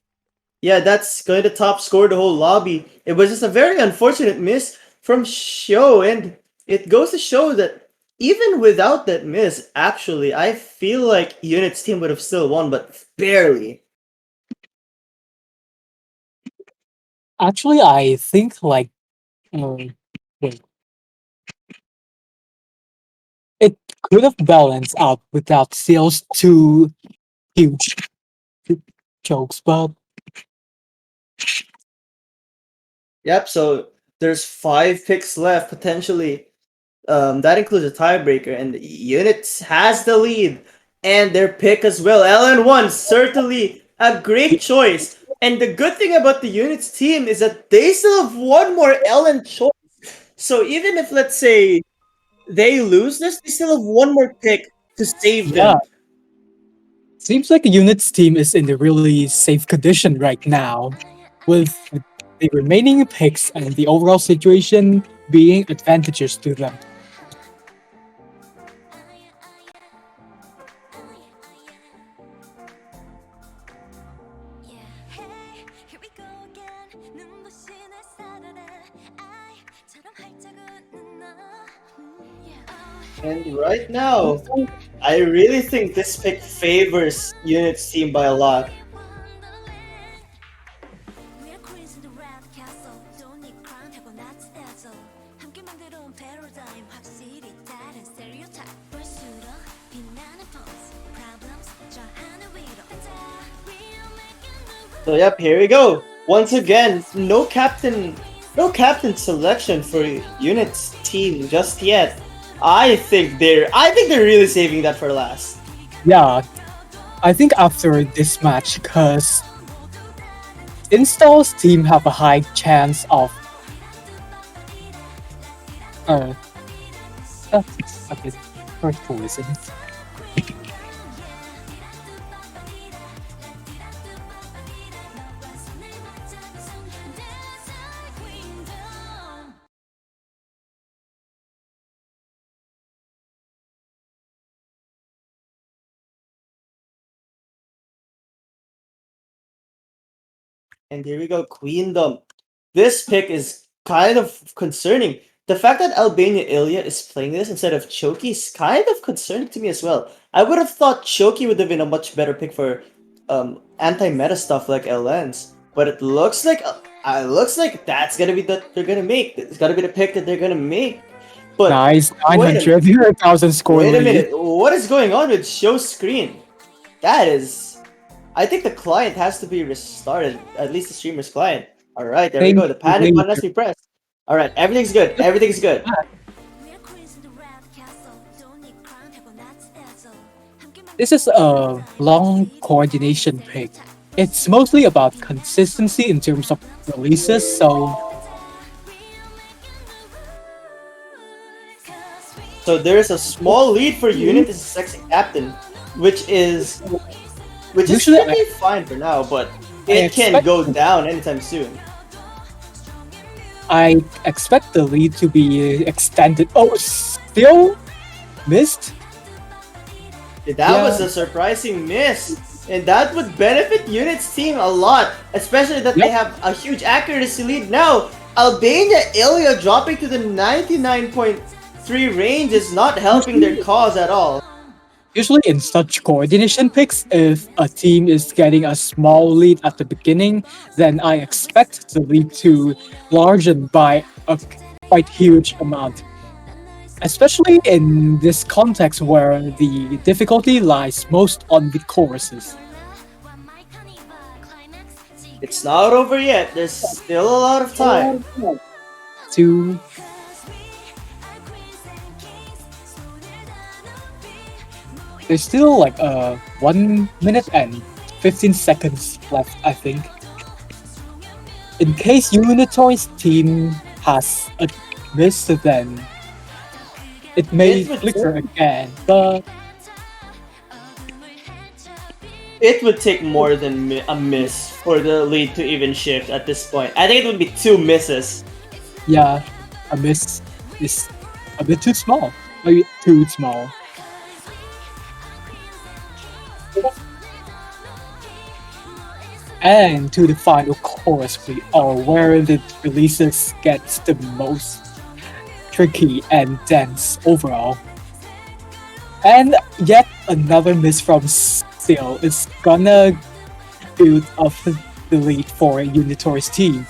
Yeah, that's going to top score the whole lobby. It was just a very unfortunate miss from Sho, and it goes to show that even without that miss, actually, I feel like Unit's team would have still won, but barely. Actually, I think like wait, it could have balanced out without Seal's two huge jokes, but Yep, so there's 5 picks left potentially. That includes a tiebreaker, and Units has the lead and their pick as well. LN1 certainly a great choice. And the good thing about the Units team is that they still have one more LN choice. So even if, let's say, they lose this, they still have one more pick to save yeah, them. seems like the Unit's team is in a really safe condition right now, with the remaining picks and the overall situation being advantages to them. And right now, I really think this pick favors Units team by a lot. So yep, here we go. Once again, no captain selection for Unit's team just yet. I think they're really saving that for last. Yeah, I think after this match, because Install's team have a high chance of uh, okay, first poison. And here we go, Queendom. This pick is kind of concerning. The fact that Albania Ilya is playing this instead of Choki is kind of concerning to me as well. I would have thought Choki would have been a much better pick for anti-meta stuff like LNs. But it looks like that's gonna be that they're gonna make. It's gotta be the pick that they're gonna make. But Nice, wait a 900,000 score wait a lead. minute, what is going on with show screen? That is, I think the client has to be restarted, at least the streamer's client. Alright, there we go, the panic button has to be pressed. Alright, everything's good, everything's good. This is a long coordination pick. It's mostly about consistency in terms of releases, So there's a small lead for Unit as a sexy captain, which is Usually pretty fine for now, but it can go down anytime soon. I expect the lead to be extended. Oh, still missed? That was a surprising miss. And that would benefit Unit's team a lot, especially that they have a huge accuracy lead now. Albania Ilya dropping to the 99.3 range is not helping their cause at all. Usually in such coordination picks, if a team is getting a small lead at the beginning, then I expect the lead to largen by a quite huge amount. Especially in this context where the difficulty lies most on the choruses. It's not over yet. There's still a lot of time. To there's still like 1 minute and 15 seconds left, I think. In case Unitoy's team has a miss, then it may flicker again, but it would take more than a miss for the lead to even shift at this point. I think it would be 2 misses. yeah, a miss is a bit too small. Maybe too small. And to the final chorus, where the releases gets the most tricky and dense overall. And yet another miss from Still is gonna build up the lead for Unitor's team.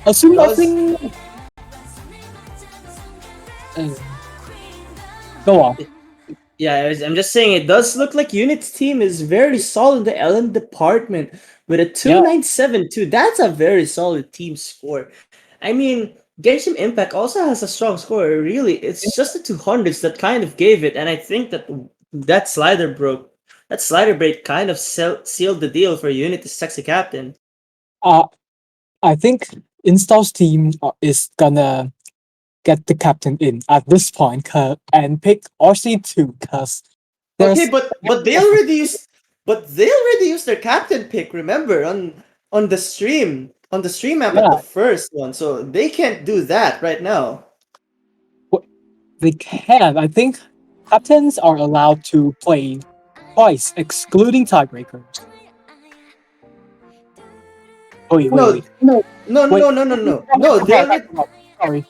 Assuming go on. Yeah, I'm just saying it does look like Unit's team is very solid in the LM department with a 2.972. That's a very solid team score. I mean, Genshim Impact also has a strong score. Really, it's just the 200s that kind of gave it, and I think that slider broke. That slider break kind of sealed the deal for Unit as sexy captain. I think Install's team is gonna get the captain in at this point and pick RC2 because okay, but they already used their captain pick. Remember on the stream map at the first one, so they can't do that right now. They can. I think captains are allowed to play twice, excluding tiebreakers. No. Sorry.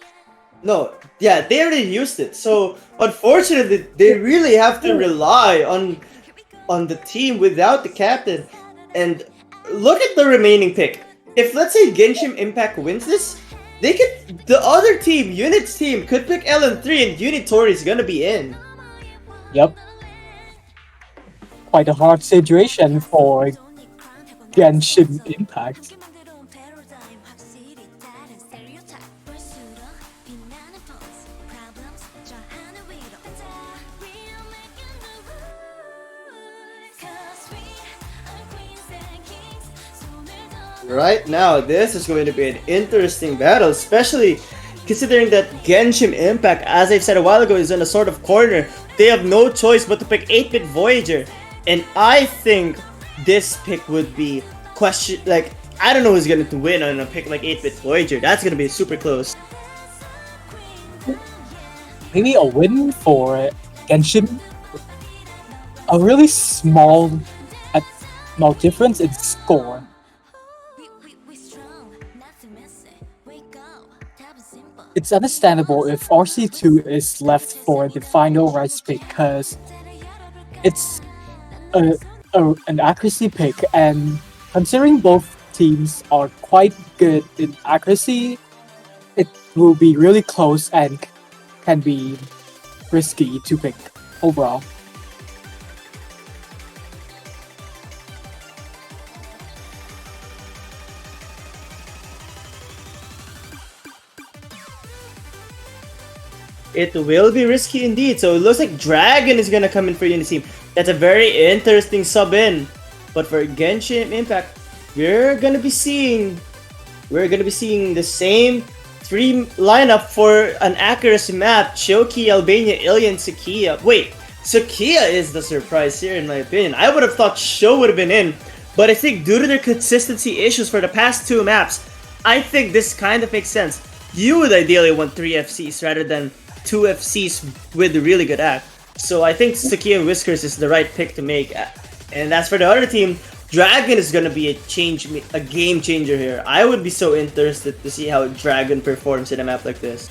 No, yeah, they already used it. So unfortunately, they really have to rely on the team without the captain. And look at the remaining pick. If let's say Genshim Impact wins this, the other team, Unit's team, could pick LN3 and Unitor is gonna be in. Yep. Quite a hard situation for Genshim Impact. Right now, this is going to be an interesting battle, especially considering that Genshim Impact, as I've said a while ago, is in a sort of corner. They have no choice but to pick 8-bit Voyager. And I think this pick would be I don't know who's going to win on a pick like 8-bit Voyager. That's going to be super close. Maybe a win for Genshim. A really small difference in score. It's understandable if RC2 is left for the final rice pick because it's an accuracy pick, and considering both teams are quite good in accuracy, it will be really close and can be risky to pick overall. It will be risky indeed. So it looks like Dragon is gonna come in for Unity team. That's a very interesting sub in. But for Genshim Impact, we're gonna be seeing the same 3 lineup for an accuracy map. Shoki, Albania, Ilya, and Sakia. Wait, Sakia is the surprise here, in my opinion. I would have thought Sho would have been in, but I think due to their consistency issues for the past 2 maps, I think this kind of makes sense. You would ideally want 3 FCs rather than 2 FCs with a really good act. So I think Sakia and Whiskers is the right pick to make. And as for the other team, Dragon is gonna be a game changer here. I would be so interested to see how Dragon performs in a map like this.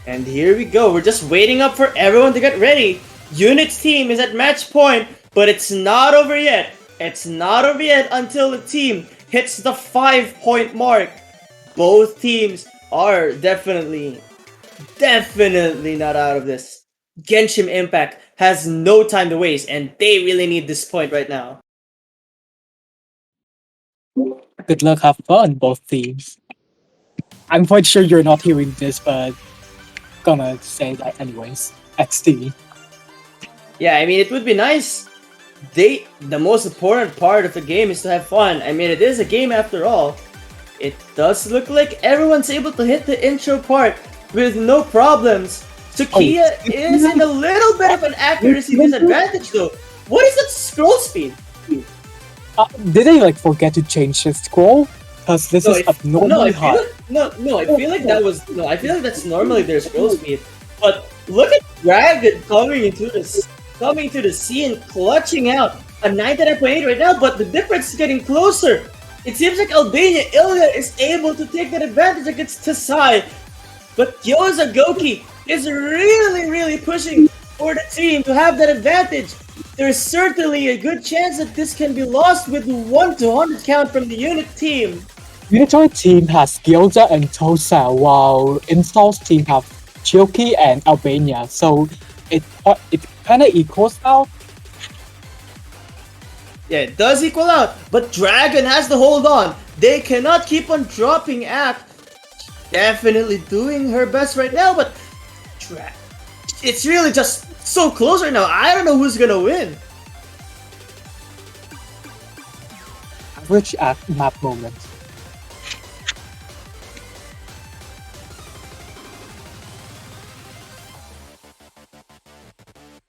And here we go. We're just waiting up for everyone to get ready. Unit's team is at match point, but it's not over yet. It's not over yet until the team hits the 5-point mark. Both teams are definitely not out of this. Genshim Impact has no time to waste, and they really need this point right now. Good luck, have fun, both teams. I'm quite sure you're not hearing this, but gonna say that anyways. XD. Yeah, I mean, it would be nice. The most important part of the game is to have fun. I mean, it is a game after all. It does look like everyone's able to hit the intro part with no problems. Sakia is in a little bit of an accuracy disadvantage though. What is that scroll speed? Did they like forget to change the scroll? Because this is abnormally high. I feel like that was I feel like that's normally their scroll speed. But look at Dragon coming into the scene, clutching out a 99.8 right now. But the difference is getting closer. It seems like Albania Ilya is able to take that advantage against Tasai, but Gyoza Goki is really pushing for the team to have that advantage. There's certainly a good chance that this can be lost with 1-100 count from the unit team. Unitory team has Gyoza and Tosa, while Install's team have Chilki and Albania, so it kind of equals out. Yeah, it does equal out, but Dragon has to hold on. They cannot keep on dropping act. Definitely doing her best right now, but it's really just so close right now. I don't know who's gonna win. Average at map moment.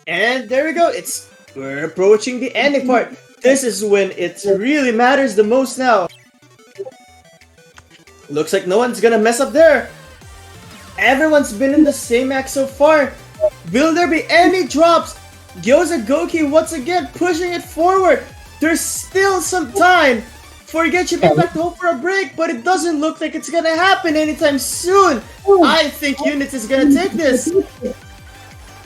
And there we go. We're approaching the ending part. This is when it really matters the most now. Looks like no one's gonna mess up there. Everyone's been in the same act so far. Will there be any drops? Gyoza Goki once again pushing it forward. There's still some time for Genshim Impact to hope for a break, but it doesn't look like it's gonna happen anytime soon. I think Units is gonna take this.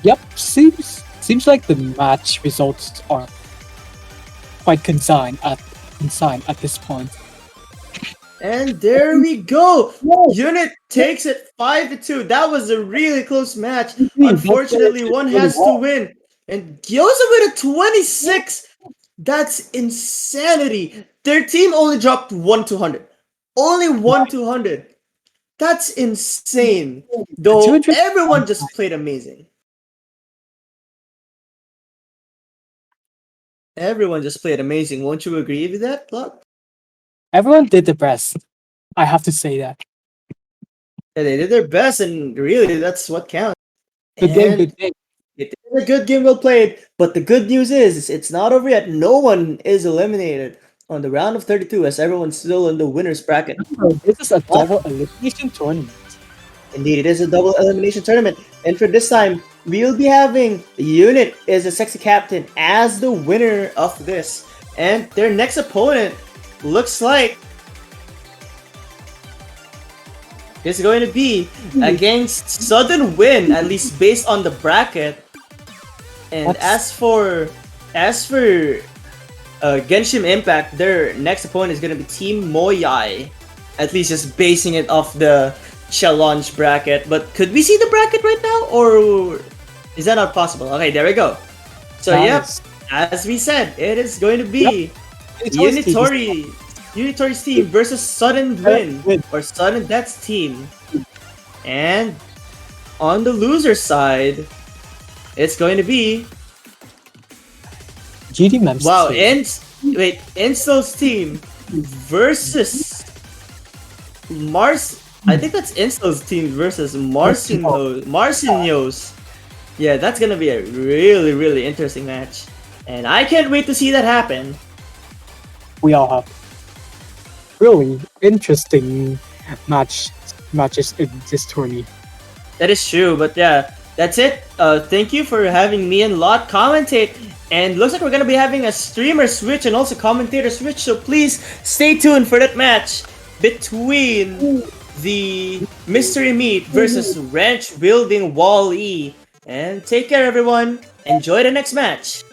Yep, seems like the match results are quite consigned at this point. And there we go. Unit takes it 5-2. That was a really close match. Unfortunately, one has to win. And Gyoza with a 26. That's insanity. Their team only dropped 1-200. Only 1-200. That's insane. Though everyone just played amazing. Everyone just played amazing. Won't you agree with that, Plot? Everyone did the best. I have to say that. Yeah, they did their best, and really, that's what counts. Good game. It is a good game, well played. But the good news is, it's not over yet. No one is eliminated on the round of 32, as everyone's still in the winner's bracket. This is a double elimination tournament. Indeed, it is a double elimination tournament. And for this time, we'll be having Unit is a sexy captain as the winner of this. And their next opponent looks like it's going to be against Sudden Win, at least based on the bracket. And as for Genshim Impact, their next opponent is going to be Team Moyai, at least just basing it off the challenge bracket. But could we see the bracket right now, or is that not possible? Okay, there we go. So yep, as we said, it is going to be Unitory Unitori's team versus Sudden Win or Sudden Death's team. And on the loser side, it's going to be GD Mems. wow, Instal's team versus Mars. I think that's Instal's team versus Marcinho's. Yeah, that's gonna be a really, really interesting match. And I can't wait to see that happen. We all have really interesting matches in this tourney. That is true, but yeah, that's it. Thank you for having me and Lot commentate. And looks like we're gonna be having a streamer switch and also commentator switch, so please stay tuned for that match between the Mystery Meat versus Ranch Building Wall E. And take care, everyone. Enjoy the next match.